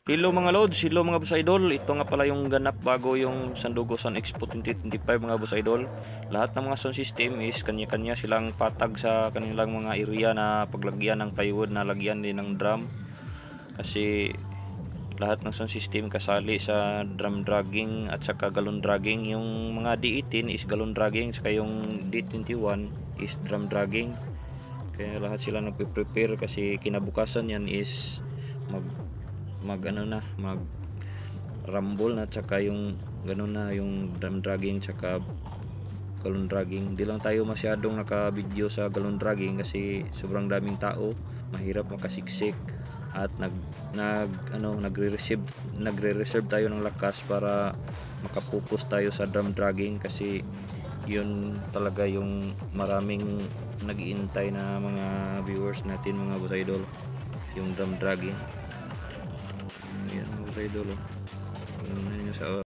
Hello mga lods, hello mga boss idol. Ito nga pala yung ganap bago yung Sandugo Sun Expo 2025 mga boss idol. Lahat ng mga sound system is kanya-kanya silang patag sa kanilang mga area na paglagyan ng plywood na lagyan din ng drum. Kasi lahat ng sound system kasali sa drum dragging at saka galon dragging. Yung mga D18 is galon dragging, saka yung D21 is drum dragging. Kaya lahat sila nagpe-prepare kasi kinabukasan yan is mag rumble na, tsaka yung ganun na yung drum dragging tsaka galon dragging. Hindi lang tayo masyadong naka-video sa galon dragging kasi sobrang daming tao, mahirap makasiksik at nagre-reserve tayo ng lakas para makapokus tayo sa drum dragging kasi yun talaga yung maraming nag-iintay na mga viewers natin mga boss idol, yung drum dragging. Ayan mga idol, sa